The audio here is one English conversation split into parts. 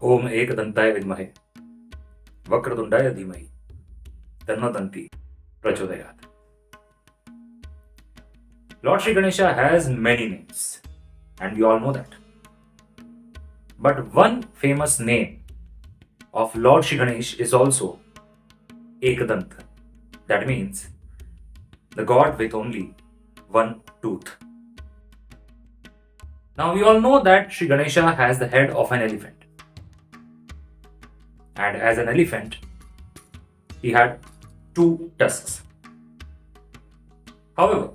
ओम एकदंताय विद्महे वक्रतुंडाय धीमहि तन्नो दंति prachodayat. Lord Sri Ganesha has many names, and we all know that. But one famous name of Lord Sri Ganesha is also Ekadanta. That means the god with only one tooth. Now we all know that Sri Ganesha has the head of an elephant. And as an elephant, he had two tusks. However,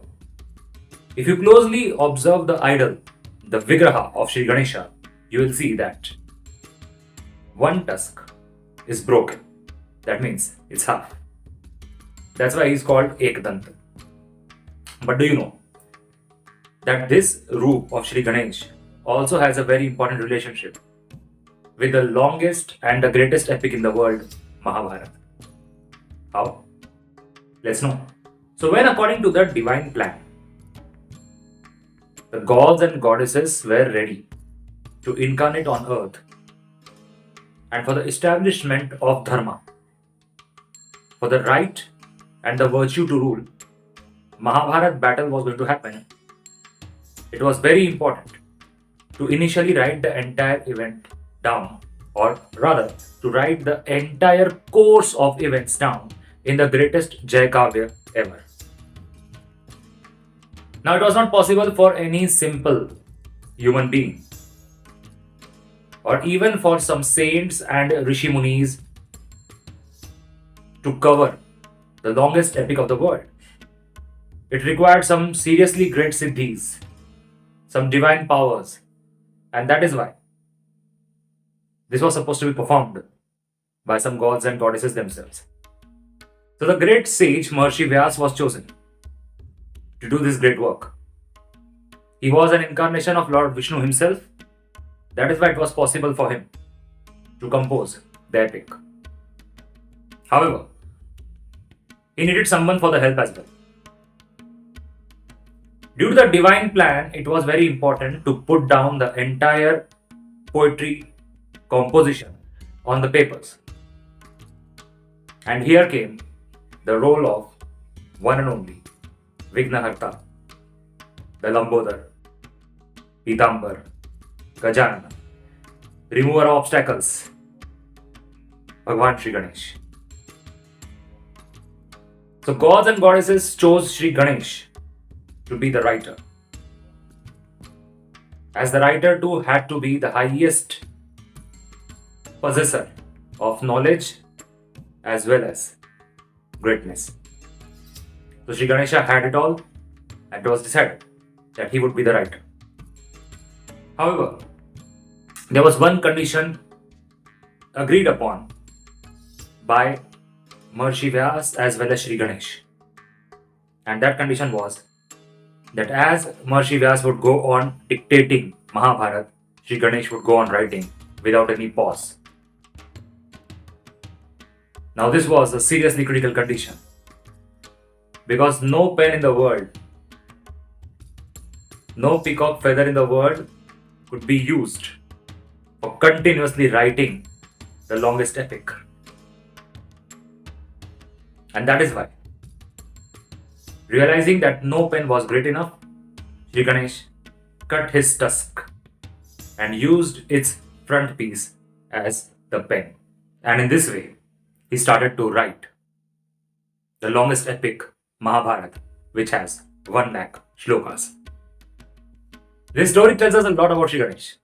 if you closely observe the idol, the Vigraha of Sri Ganesha, you will see that one tusk is broken. That means it's half. That's why he's called Ekadanta. But do you know that this roop of Sri Ganesh also has a very important relationship with the longest and the greatest epic in the world, Mahabharata? How? Let's know. So when according to the divine plan, the gods and goddesses were ready to incarnate on earth and for the establishment of dharma, for the right and the virtue to rule, Mahabharata battle was going to happen. It was very important to initially write the entire event down, or rather to write the entire course of events down in the greatest Jaya Kavya ever. Now it was not possible for any simple human being or even for some saints and rishi munis to cover the longest epic of the world. It required some seriously great siddhis, some divine powers, and that is why this was supposed to be performed by some gods and goddesses themselves. So the great sage Maharishi Vyas was chosen to do this great work. He was an incarnation of Lord Vishnu himself. That is why it was possible for him to compose the epic. However, he needed someone for the help as well. Due to the divine plan, it was very important to put down the entire poetry composition on the papers. And here came the role of one and only Vignaharta, the Lambodar, Pitambar, Gajanana, remover of obstacles, Bhagwan Sri Ganesh. So gods and goddesses chose Sri Ganesh to be the writer. As the writer too had to be the highest possessor of knowledge as well as greatness. So Sri Ganesha had it all, and it was decided that he would be the writer. However, there was one condition agreed upon by Maharishi Vyas as well as Sri Ganesh. And that condition was that as Maharishi Vyas would go on dictating Mahabharata, Sri Ganesh would go on writing without any pause. Now this was a seriously critical condition, because no pen in the world, no peacock feather in the world could be used for continuously writing the longest epic. And that is why, realizing that no pen was great enough, Sri Ganesh cut his tusk and used its front piece as the pen. And in this way, he started to write the longest epic, Mahabharata, which has 1 lakh shlokas. This story tells us a lot about Sri Ganesh.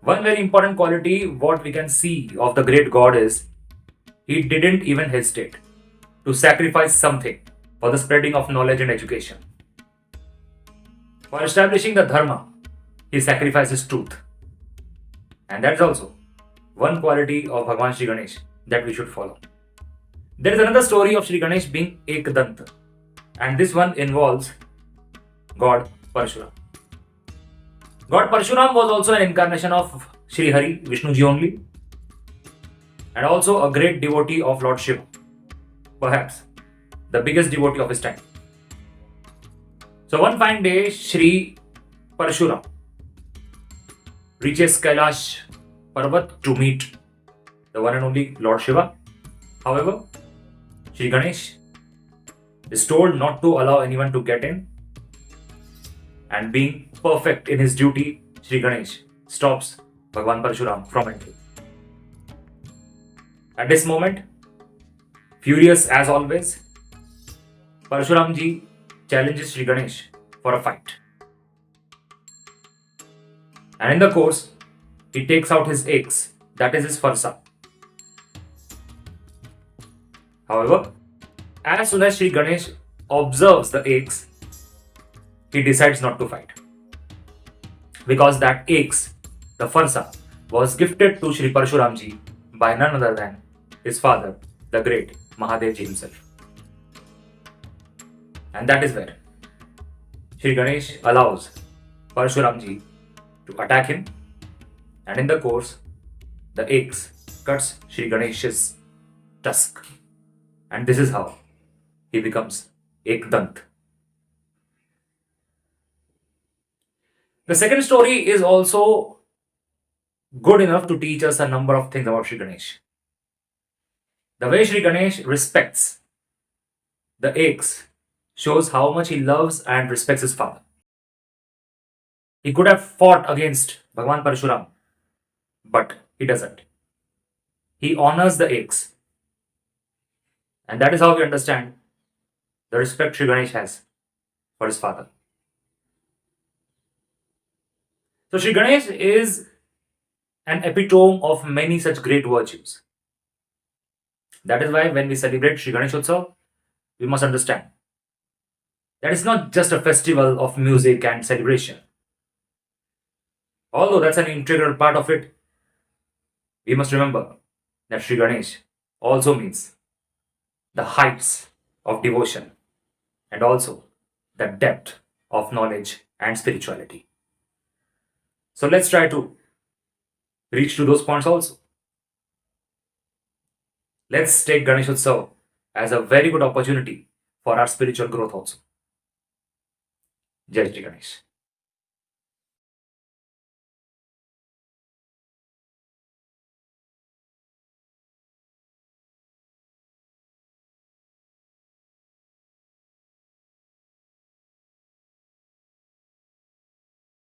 One very important quality what we can see of the great god is he didn't even hesitate to sacrifice something for the spreading of knowledge and education. For establishing the dharma, he sacrificed his truth. And that's also one quality of Bhagwan Sri Ganesh that we should follow. There is another story of Sri Ganesh being Ekadanta, and this one involves God Parashurama. God Parashuram was also an incarnation of Sri Hari, Vishnu ji only, and also a great devotee of Lord Shiva, perhaps the biggest devotee of his time. So one fine day, Sri Parashuram reaches Kailash Parvat to meet the one and only Lord Shiva. However, Sri Ganesh is told not to allow anyone to get in, and being perfect in his duty, Sri Ganesh stops Bhagwan Parashuram from entering. At this moment, furious as always, Parashuramji challenges Sri Ganesh for a fight. And in the course, he takes out his axe, that is his farsa. However, as soon as Sri Ganesh observes the axe, he decides not to fight. Because that axe, the farsa, was gifted to Sri Parashuramji by none other than his father, the great Mahadevji himself. And that is where Sri Ganesh allows Parashuramji to attack him, and in the course, the axe cuts Sri Ganesh's tusk. And this is how he becomes Ekadanta. The second story is also good enough to teach us a number of things about Sri Ganesh. The way Sri Ganesh respects the axe shows how much he loves and respects his father. He could have fought against Bhagwan Parashuram, but he doesn't. He honors the axe. And that is how we understand the respect Sri Ganesh has for his father. So Sri Ganesh is an epitome of many such great virtues. That is why when we celebrate Sri Ganesh Utsav, we must understand that it's not just a festival of music and celebration. Although that's an integral part of it, we must remember that Sri Ganesh also means the heights of devotion and also the depth of knowledge and spirituality. So let's try to reach to those points also. Let's take Ganesh Utsav as a very good opportunity for our spiritual growth also. Jai Shri Ganesh.